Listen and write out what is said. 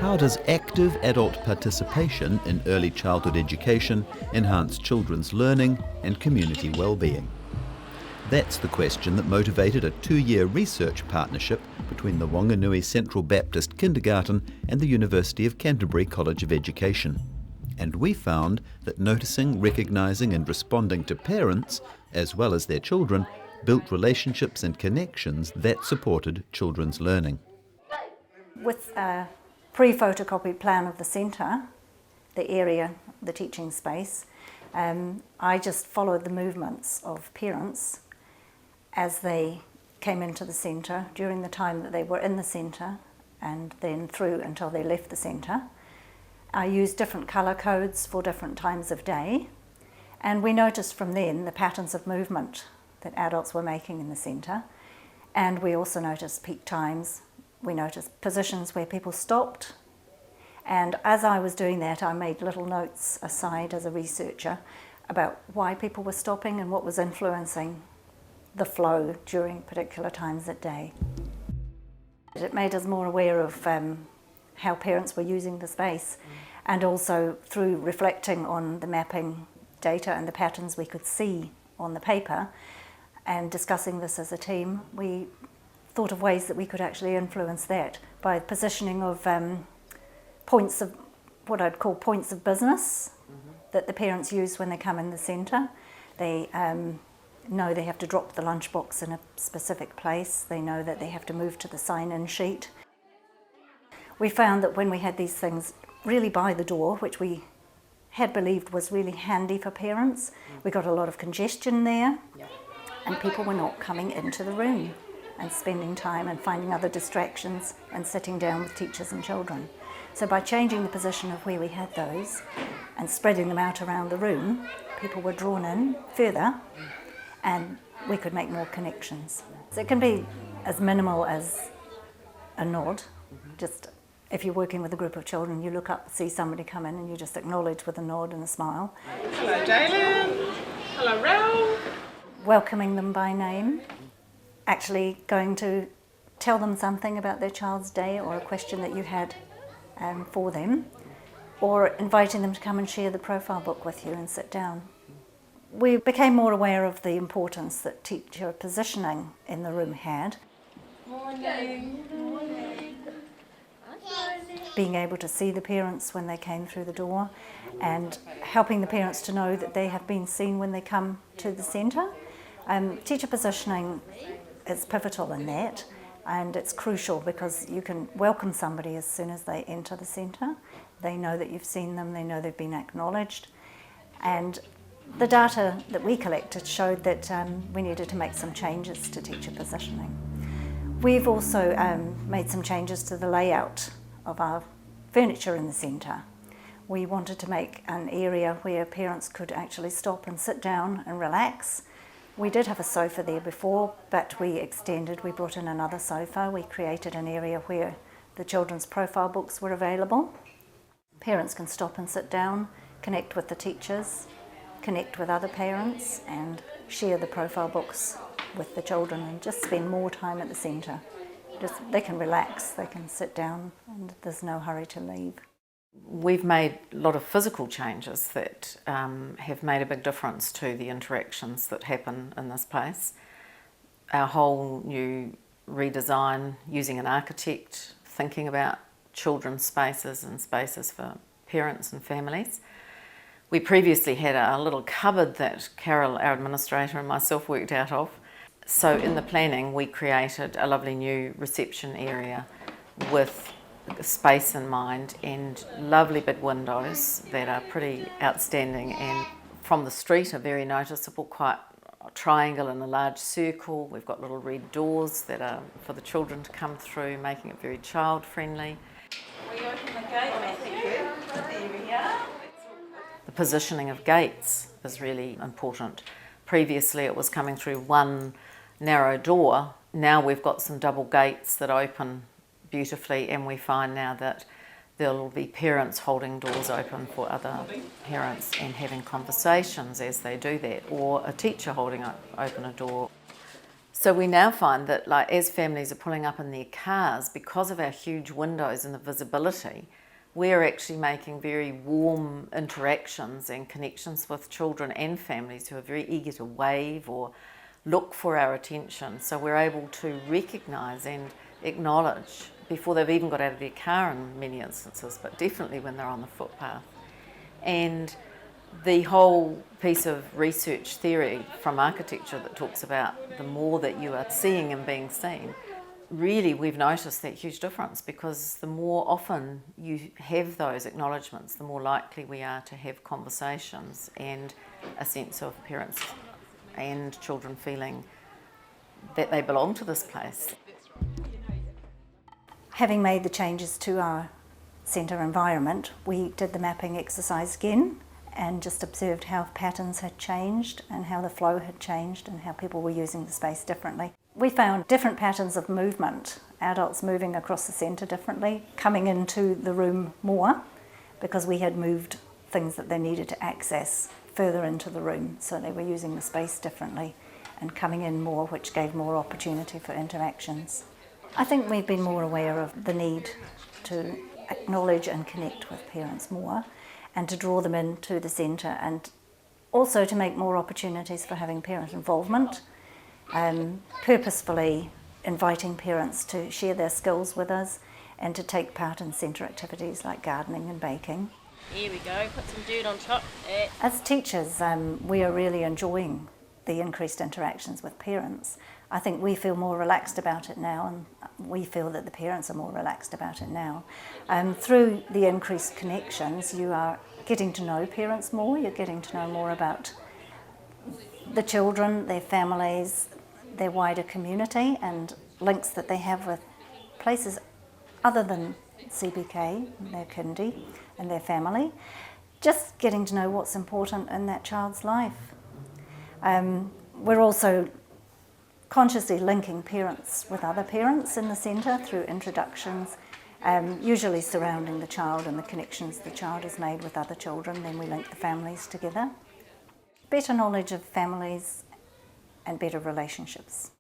How does active adult participation in early childhood education enhance children's learning and community well-being? That's the question that motivated a 2-year research partnership between the Whanganui Central Baptist Kindergarten and the University of Canterbury College of Education. And we found that noticing, recognising and responding to parents, as well as their children, built relationships and connections that supported children's learning. With a pre-photocopied plan of the centre, the area, the teaching space, I just followed the movements of parents as they came into the centre during the time that they were in the centre and then through until they left the centre. I used different colour codes for different times of day, and we noticed from then the patterns of movement that adults were making in the centre, and we also noticed peak times. We noticed positions where people stopped, and as I was doing that I made little notes aside as a researcher about why people were stopping and what was influencing the flow during particular times of day. It made us more aware of how parents were using the space, and also through reflecting on the mapping data and the patterns we could see on the paper and discussing this as a team, we thought of ways that we could actually influence that by positioning of points of, what I'd call points of business that the parents use when they come in the centre. They know they have to drop the lunchbox in a specific place. They know that they have to move to the sign-in sheet. We found that when we had these things really by the door, which we had believed was really handy for parents, we got a lot of congestion there, and people were not coming into the room and spending time and finding other distractions and sitting down with teachers and children. So by changing the position of where we had those and spreading them out around the room, people were drawn in further and we could make more connections. So it can be as minimal as a nod. Just if you're working with a group of children, you look up, see somebody come in and you just acknowledge with a nod and a smile. Hello Jalen, hello Ralph. Welcoming them by name, actually going to tell them something about their child's day or a question that you had for them, or inviting them to come and share the profile book with you and sit down. We became more aware of the importance that teacher positioning in the room had. Morning. Morning. Being able to see the parents when they came through the door and helping the parents to know that they have been seen when they come to the centre. Teacher positioning is pivotal in that, and it's crucial because you can welcome somebody as soon as they enter the centre. They know that you've seen them, they know they've been acknowledged, and the data that we collected showed that we needed to make some changes to teacher positioning. We've also made some changes to the layout of our furniture in the centre. We wanted to make an area where parents could actually stop and sit down and relax. We did have a sofa there before, but we brought in another sofa. We created an area where the children's profile books were available. Parents can stop and sit down, connect with the teachers, connect with other parents and share the profile books with the children and just spend more time at the centre. They can relax, they can sit down, and there's no hurry to leave. We've made a lot of physical changes that have made a big difference to the interactions that happen in this place. Our whole new redesign, using an architect, thinking about children's spaces and spaces for parents and families. We previously had a little cupboard that Carol, our administrator, and myself worked out of. So in the planning we created a lovely new reception area with space in mind and lovely big windows that are pretty outstanding, and from the street are very noticeable, quite a triangle and a large circle. We've got little red doors that are for the children to come through, making it very child friendly. Will you open the gate, Matthew? There we are. The positioning of gates is really important. Previously it was coming through one narrow door. Now we've got some double gates that open beautifully, and we find now that there will be parents holding doors open for other parents and having conversations as they do that, or a teacher holding open a door. So we now find that, like, as families are pulling up in their cars, because of our huge windows and the visibility, we're actually making very warm interactions and connections with children and families who are very eager to wave or look for our attention. So we're able to recognise and acknowledge before they've even got out of their car in many instances, but definitely when they're on the footpath. And the whole piece of research theory from architecture that talks about the more that you are seeing and being seen, really we've noticed that huge difference, because the more often you have those acknowledgements, the more likely we are to have conversations and a sense of parents and children feeling that they belong to this place. Having made the changes to our centre environment, we did the mapping exercise again and just observed how patterns had changed and how the flow had changed and how people were using the space differently. We found different patterns of movement, adults moving across the centre differently, coming into the room more because we had moved things that they needed to access further into the room, so they were using the space differently and coming in more, which gave more opportunity for interactions. I think we've been more aware of the need to acknowledge and connect with parents more and to draw them into the centre, and also to make more opportunities for having parent involvement, purposefully inviting parents to share their skills with us and to take part in centre activities like gardening and baking. Here we go, put some dirt on top. As teachers, we are really enjoying the increased interactions with parents. I think we feel more relaxed about it now, and we feel that the parents are more relaxed about it now. Through the increased connections, you are getting to know parents more, you're getting to know more about the children, their families, their wider community, and links that they have with places other than CBK, their kindy and their family. Just getting to know what's important in that child's life. We're also consciously linking parents with other parents in the centre through introductions, usually surrounding the child and the connections the child has made with other children. Then we link the families together. Better knowledge of families and better relationships.